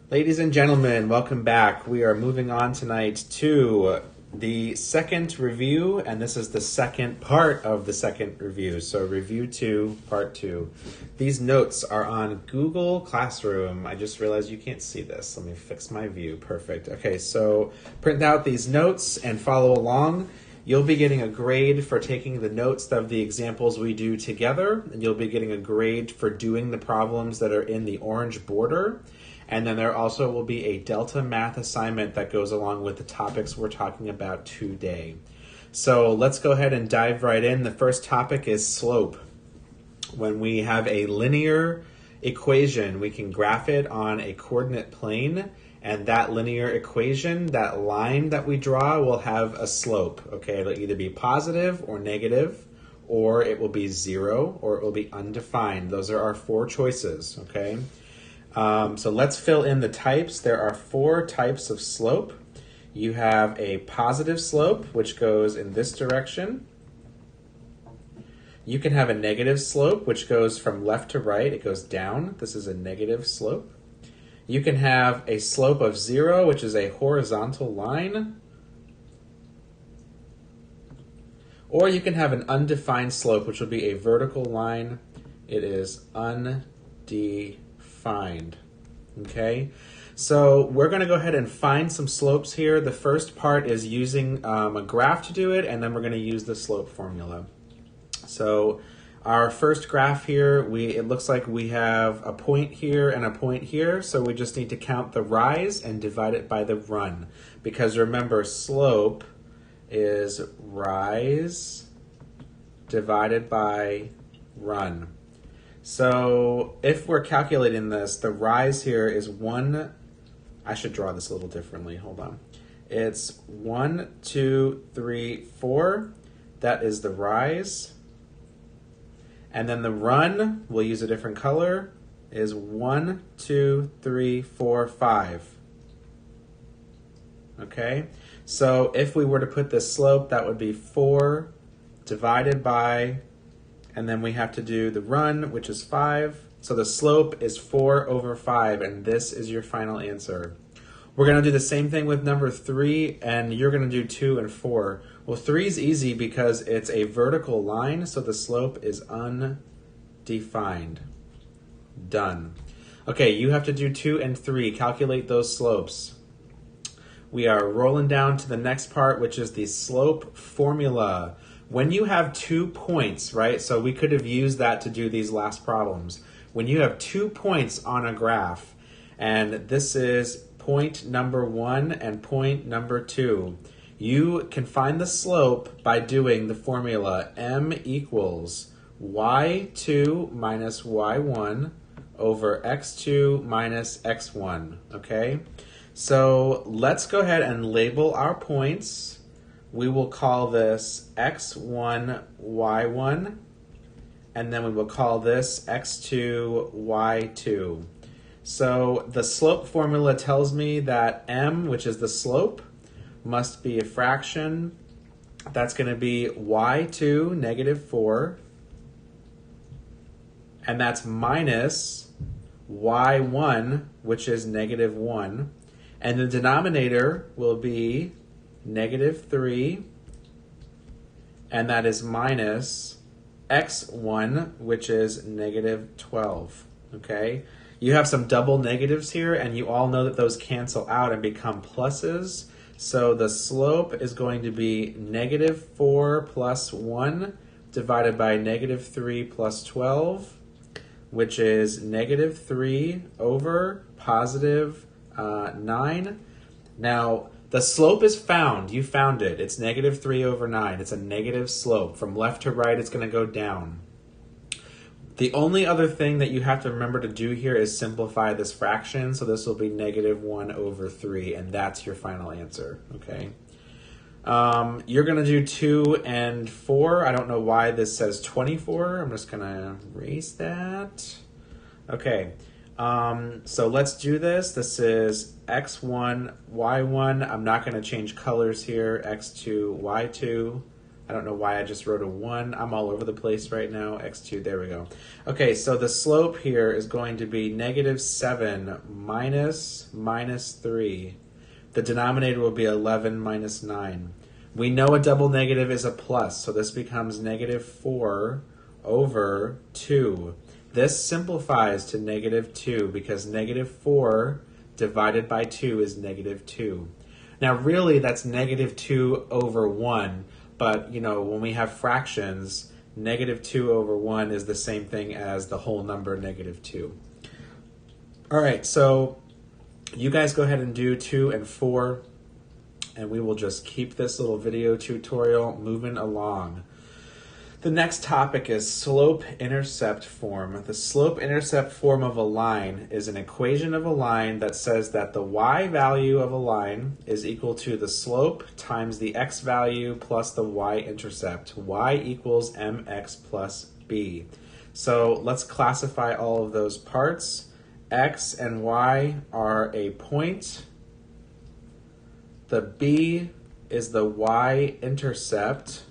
Ladies and gentlemen, welcome back. We are moving on tonight to the second review, and this is the second part of the second review. So review 2, part 2. These notes are on Google Classroom. I just realized you can't see this. Let me fix my view. Perfect. Okay, so print out these notes and follow along. You'll be getting a grade for taking the notes of the examples we do together, and you'll be getting a grade for doing the problems that are in the orange border. And then there also will be a Delta Math assignment that goes along with the topics we're talking about today. So let's go ahead and dive right in. The first topic is slope. When we have a linear equation, we can graph it on a coordinate plane, and that linear equation, that line that we draw, will have a slope. Okay, it'll either be positive or negative, or it will be 0, or it will be undefined. Those are our 4 choices, okay? So let's fill in the types. There are 4 types of slope. You have a positive slope, which goes in this direction. You can have a negative slope, which goes from left to right. It goes down. This is a negative slope. You can have a slope of 0, which is a horizontal line. Or you can have an undefined slope, which will be a vertical line. It is undefined. Okay, so we're going to go ahead and find some slopes here. The first part is using a graph to do it, and then we're going to use the slope formula. So our first graph here, it looks like we have a point here and a point here, so we just need to count the rise and divide it by the run. Because remember, slope is rise divided by run. So if we're calculating this, the rise here is 1, I should draw this a little differently, hold on. It's 1, 2, 3, 4, that is the rise. And then the run, we'll use a different color, is 1, 2, 3, 4, 5. Okay, so if we were to put this slope, that would be 4 divided by, and then we have to do the run, which is 5. So the slope is 4 over 5, and this is your final answer. We're going to do the same thing with number 3, and you're going to do 2 and 4. Well, 3 is easy because it's a vertical line, so the slope is undefined. Done. Okay, you have to do 2 and 3. Calculate those slopes. We are rolling down to the next part, which is the slope formula. When you have 2 points, right, so we could have used that to do these last problems. When you have 2 points on a graph, and this is point number 1 and point number 2, you can find the slope by doing the formula m equals y2 minus y1 over x2 minus x1, okay? So let's go ahead and label our points. We will call this x1, y1, and then we will call this x2, y2. So the slope formula tells me that m, which is the slope, must be a fraction. That's going to be y2, negative 4, and that's minus y1, which is negative 1, and the denominator will be negative 3, and that is minus x1, which is negative 12, okay? You have some double negatives here, and you all know that those cancel out and become pluses, so the slope is going to be negative 4 plus 1 divided by negative 3 plus 12, which is negative 3 over positive 9. Now, the slope is found. You found it. It's negative 3 over 9. It's a negative slope. From left to right, it's going to go down. The only other thing that you have to remember to do here is simplify this fraction. So this will be negative 1 over 3, and that's your final answer. Okay. You're going to do 2 and 4. I don't know why this says 24. I'm just going to erase that. Okay. So let's do this. This is x1, y1. I'm not going to change colors here. x2, y2. I don't know why I just wrote a 1. I'm all over the place right now. x2, there we go. Okay, so the slope here is going to be -7 minus 3. The denominator will be 11 minus 9. We know a double negative is a plus, so this becomes -4 over 2. This simplifies to -2 because -4 divided by 2 is -2. Now really that's -2 over 1, but you know, when we have fractions, -2 over 1 is the same thing as the whole number -2. All right, so you guys go ahead and do 2 and 4, and we will just keep this little video tutorial moving along. The next topic is slope-intercept form. The slope-intercept form of a line is an equation of a line that says that the y value of a line is equal to the slope times the x value plus the y-intercept. Y equals mx plus b. So let's classify all of those parts. X and y are a point. The b is the y-intercept.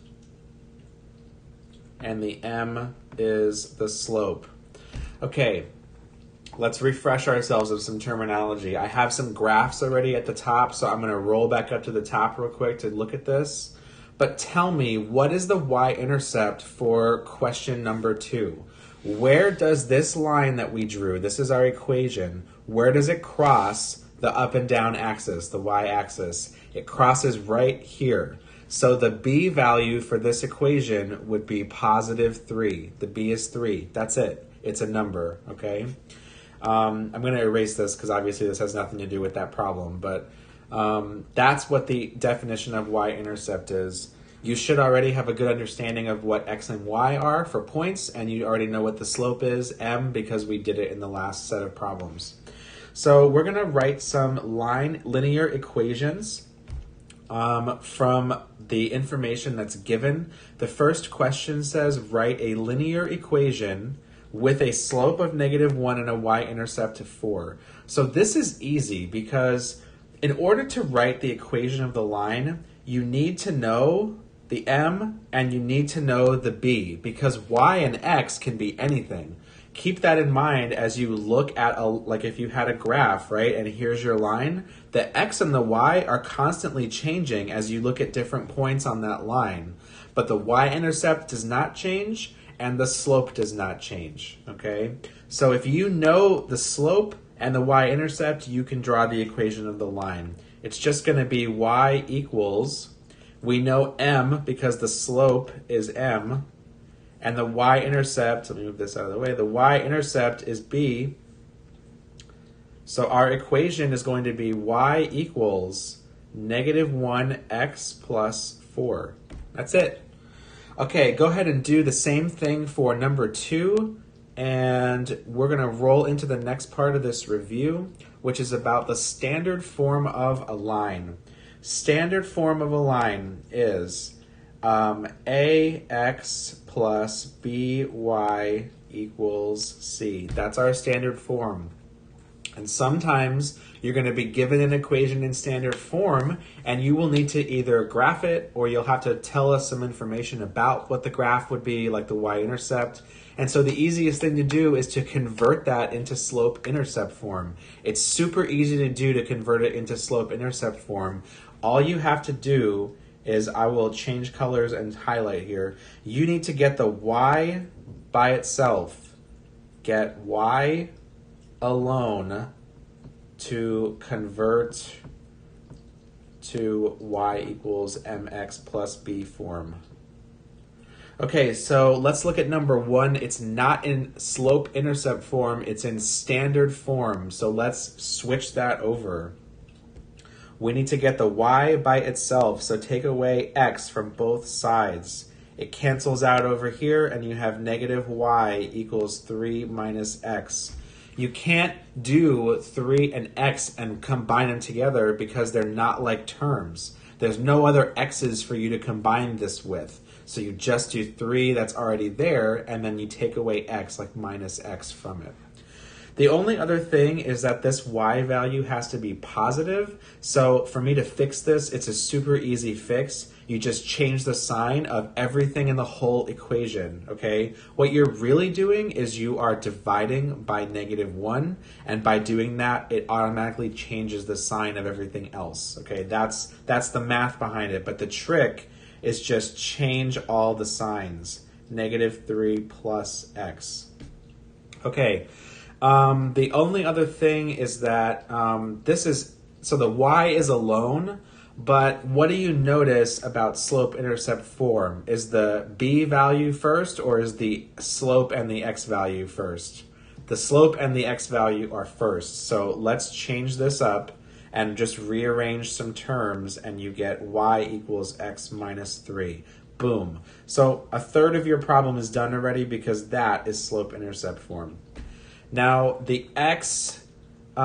And the m is the slope. Okay, let's refresh ourselves with some terminology. I have some graphs already at the top, so I'm going to roll back up to the top real quick to look at this. But tell me, what is the y-intercept for question number 2? Where does this line that we drew, this is our equation, where does it cross the up and down axis, the y-axis? It crosses right here. So the b value for this equation would be +3. The b is 3. That's it. It's a number, okay? I'm going to erase this because obviously this has nothing to do with that problem, but that's what the definition of y-intercept is. You should already have a good understanding of what x and y are for points, and you already know what the slope is, m, because we did it in the last set of problems. So we're going to write some linear equations from the information that's given. The first question says write a linear equation with a slope of -1 and a y-intercept of 4. So this is easy because in order to write the equation of the line, you need to know the m and you need to know the b because y and x can be anything. Keep that in mind as you look at, like if you had a graph, right, and here's your line, the x and the y are constantly changing as you look at different points on that line. But the y-intercept does not change and the slope does not change, okay? So if you know the slope and the y-intercept, you can draw the equation of the line. It's just going to be y equals, we know m because the slope is m, and the y-intercept, let me move this out of the way, the y-intercept is b. So our equation is going to be y equals -1x plus 4. That's it. Okay, go ahead and do the same thing for number 2, and we're going to roll into the next part of this review, which is about the standard form of a line. Standard form of a line is ax plus by equals c. That's our standard form. And sometimes you're going to be given an equation in standard form and you will need to either graph it or you'll have to tell us some information about what the graph would be, like the y-intercept. And so the easiest thing to do is to convert that into slope-intercept form. It's super easy to do to convert it into slope-intercept form. All you have to do is, I will change colors and highlight here. You need to get the y by itself. Get y alone to convert to y equals mx plus b form. Okay, so let's look at number 1. It's not in slope-intercept form, it's in standard form. So let's switch that over. We need to get the y by itself, so take away x from both sides. It cancels out over here, and you have -y equals 3 minus x. You can't do 3 and x and combine them together because they're not like terms. There's no other x's for you to combine this with. So you just do 3 that's already there, and then you take away x, like minus x from it. The only other thing is that this y value has to be positive. So for me to fix this, it's a super easy fix. You just change the sign of everything in the whole equation, okay? What you're really doing is you are dividing by -1, and by doing that, it automatically changes the sign of everything else, okay? That's the math behind it, but the trick is just change all the signs. -3 plus x. Okay, the only other thing is that so the y is alone, but what do you notice about slope-intercept form? Is the b value first, or is the slope and the x value first? The slope and the x value are first, so let's change this up and just rearrange some terms, and you get y equals x minus 3. Boom. So a third of your problem is done already because that is slope-intercept form. Now the x, they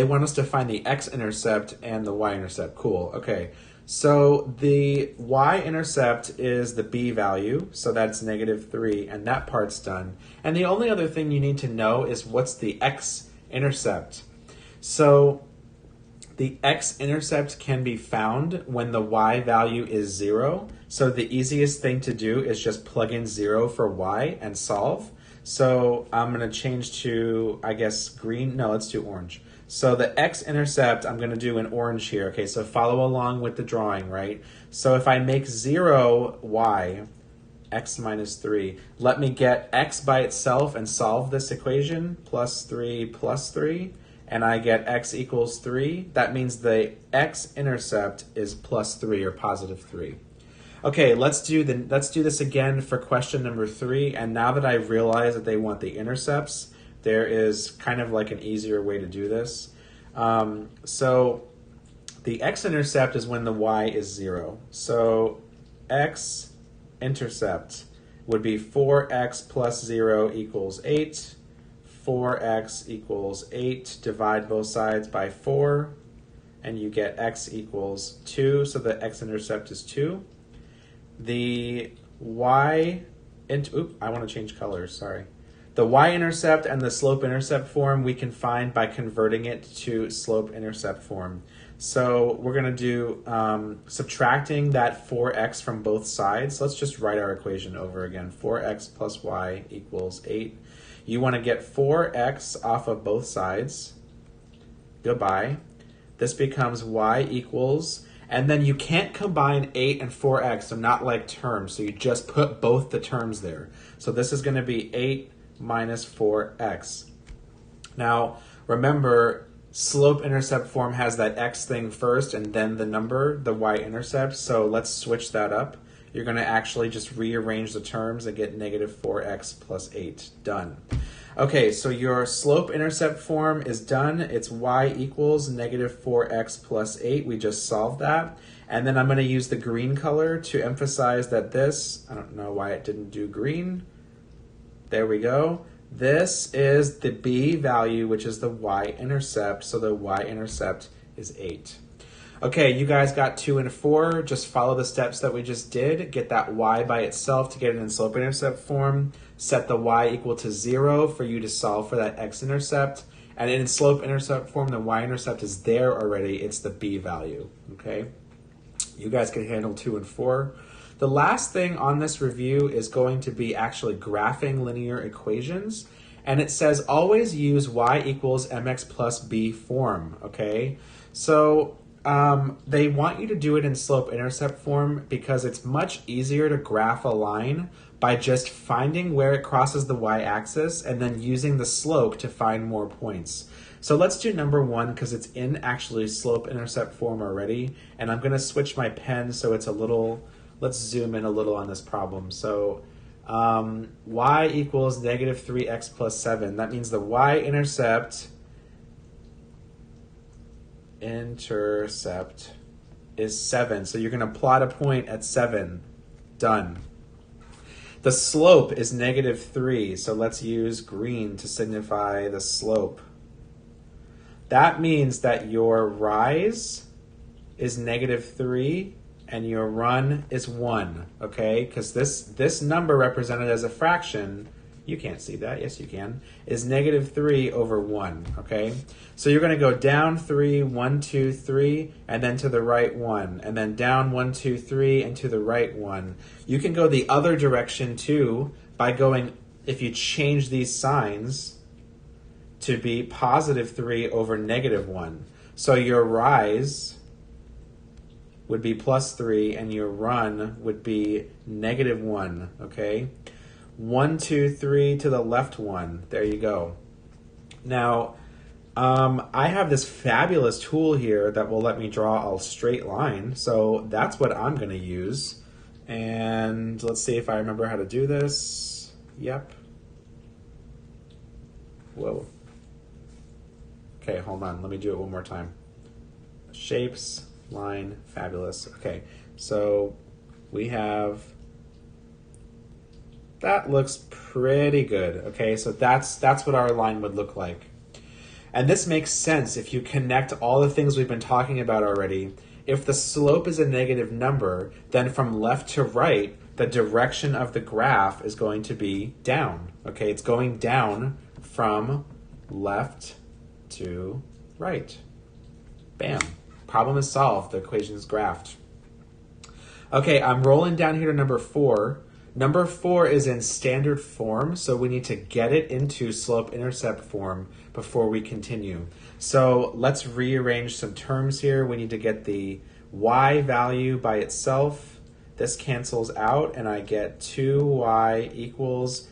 want us to find the x-intercept and the y-intercept. Cool, okay. So the y-intercept is the b value, so that's -3, and that part's done. And the only other thing you need to know is what's the x-intercept. So the x-intercept can be found when the y value is 0. So the easiest thing to do is just plug in 0 for y and solve. So I'm going to change to, I guess, green. No, let's do orange. So the x-intercept, I'm going to do in orange here. Okay, so follow along with the drawing, right? So if I make 0 y, x minus 3, let me get x by itself and solve this equation, +3 plus 3, and I get x equals 3. That means the x-intercept is +3 or +3. Okay, let's do this again for question number 3. And now that I realize that they want the intercepts, there is kind of like an easier way to do this. So the x-intercept is when the y is 0. So x-intercept would be 4x plus 0 equals 8. 4x equals 8. Divide both sides by 4, and you get x equals 2. So the x-intercept is 2. The I want to change colors, sorry. The y-intercept and the slope-intercept form we can find by converting it to slope-intercept form. So we're going to do subtracting that 4x from both sides. Let's just write our equation over again. 4x plus y equals 8. You want to get 4x off of both sides. Goodbye. This becomes y equals, and then you can't combine 8 and 4x, so not like terms, so you just put both the terms there. So this is going to be 8 minus 4x. Now, remember, slope-intercept form has that x thing first and then the number, the y-intercept, so let's switch that up. You're going to actually just rearrange the terms and get -4x plus 8. Done. Okay, so your slope-intercept form is done. It's y equals -4x plus 8. We just solved that. And then I'm going to use the green color to emphasize that this, I don't know why it didn't do green. There we go. This is the b value, which is the y-intercept. So the y-intercept is 8. Okay, you guys got 2 and 4. Just follow the steps that we just did. Get that y by itself to get it in slope-intercept form. Set the y equal to 0 for you to solve for that x-intercept. And in slope-intercept form, the y-intercept is there already. It's the b value, okay? You guys can handle 2 and 4. The last thing on this review is going to be actually graphing linear equations. And it says always use y equals mx plus b form, okay? So they want you to do it in slope-intercept form because it's much easier to graph a line by just finding where it crosses the y-axis and then using the slope to find more points. So let's do number 1 because it's in actually slope-intercept form already. And I'm going to switch my pen so it's a little, let's zoom in a little on this problem. So y equals -3x plus 7. That means the y-intercept is 7. So you're going to plot a point at 7. Done. The slope is -3, so let's use green to signify the slope. That means that your rise is -3 and your run is 1, okay? Because this number represented as a fraction you can't see that, yes you can, is negative 3 over 1, okay? So you're going to go down 3, 1, 2, 3, and then to the right 1, and then down 1, 2, 3, and to the right 1. You can go the other direction too by going, if you change these signs to be positive 3 over negative 1. So your rise would be plus 3, and your run would be negative 1, okay? 1, 2, 3 to the left 1. There you go. Now, I have this fabulous tool here that will let me draw a straight line, so that's what I'm going to use. And let's see if I remember how to do this. Yep. Whoa. Okay, hold on. Let me do it one more time. Shapes, line, fabulous. Okay, so we have... That looks pretty good. Okay, so that's what our line would look like. And this makes sense if you connect all the things we've been talking about already. If the slope is a negative number, then from left to right, the direction of the graph is going to be down. Okay, it's going down from left to right. Bam. Problem is solved. The equation is graphed. Okay, I'm rolling down here to number 4. Number 4 is in standard form, so we need to get it into slope-intercept form before we continue. So let's rearrange some terms here. We need to get the y value by itself. This cancels out, and I get 2y equals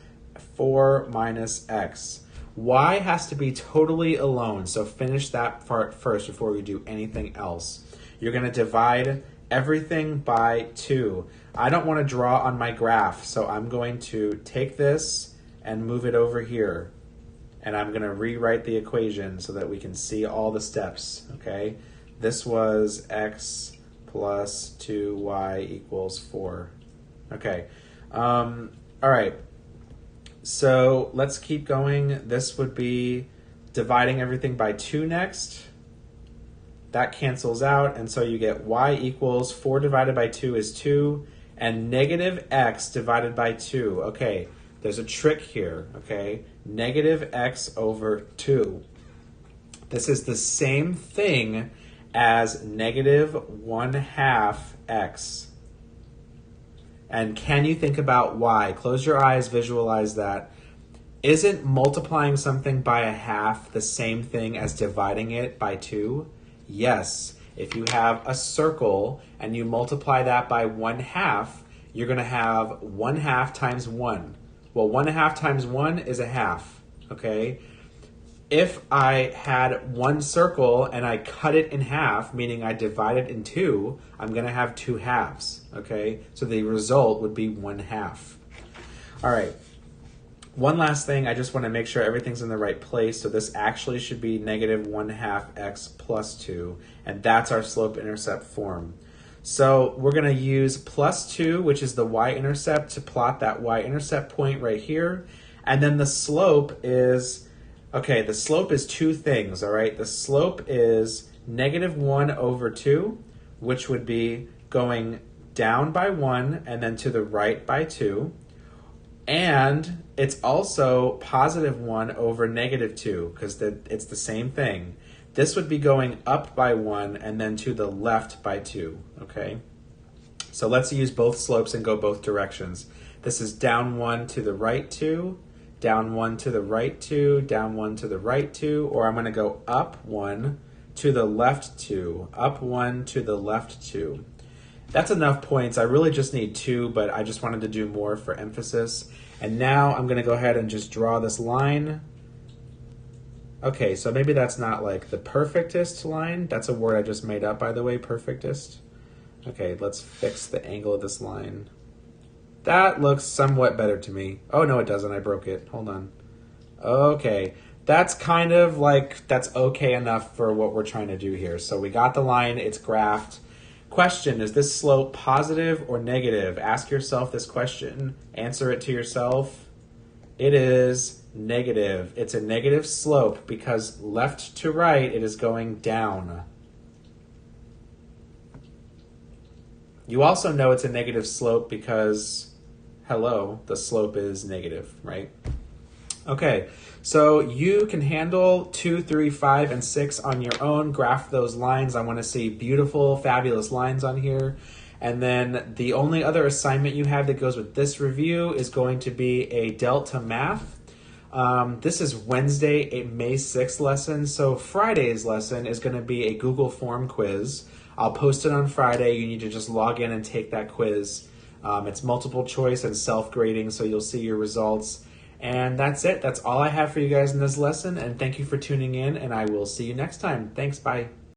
4 minus x. Y has to be totally alone, so finish that part first before we do anything else. You're going to divide everything by 2. I don't want to draw on my graph, so I'm going to take this and move it over here. And I'm going to rewrite the equation so that we can see all the steps, okay? This was x plus 2y equals 4. Okay, all right. So let's keep going. This would be dividing everything by 2 next. That cancels out, and so you get y equals 4 divided by 2 is 2, and negative x divided by 2. Okay, there's a trick here, okay? Negative x over 2. This is the same thing as negative 1/2 x. And can you think about why? Close your eyes, visualize that. Isn't multiplying something by a half the same thing as dividing it by 2? Yes. If you have a circle and you multiply that by 1/2, you're going to have 1/2 times 1. Well, 1/2 times 1 is a half, okay? If I had one circle and I cut it in half, meaning I divide it in 2, I'm going to have 2 halves, okay? So the result would be 1/2. All right. One last thing, I just want to make sure everything's in the right place. So this actually should be negative 1/2 x plus 2, and that's our slope-intercept form. So we're going to use plus 2, which is the y-intercept, to plot that y-intercept point right here. And then the slope is, okay, the slope is 2 things, all right? The slope is negative 1 over 2, which would be going down by 1 and then to the right by 2. And it's also positive 1 over negative 2, because it's the same thing. This would be going up by 1 and then to the left by 2, okay? So let's use both slopes and go both directions. This is down 1 to the right 2, down 1 to the right 2, down 1 to the right 2, or I'm going to go up 1 to the left 2, up 1 to the left 2. That's enough points. I really just need 2, but I just wanted to do more for emphasis. And now I'm going to go ahead and just draw this line. Okay, so maybe that's not like the perfectest line. That's a word I just made up, by the way, perfectest. Okay, let's fix the angle of this line. That looks somewhat better to me. Oh, no, it doesn't. I broke it. Hold on. Okay, that's kind of like, that's okay enough for what we're trying to do here. So we got the line. It's graphed. Question, is this slope positive or negative? Ask yourself this question. Answer it to yourself. It is negative. It's a negative slope because left to right, it is going down. You also know it's a negative slope because, hello, the slope is negative, right? Okay, so you can handle 2, 3, 5, and 6 on your own. Graph those lines. I want to see beautiful, fabulous lines on here. And then the only other assignment you have that goes with this review is going to be a Delta Math. This is Wednesday, a May 6th lesson. So Friday's lesson is going to be a Google form quiz. I'll post it on Friday. You need to just log in and take that quiz. It's multiple choice and self-grading, so you'll see your results. And that's it. That's all I have for you guys in this lesson. And thank you for tuning in, and I will see you next time. Thanks. Bye.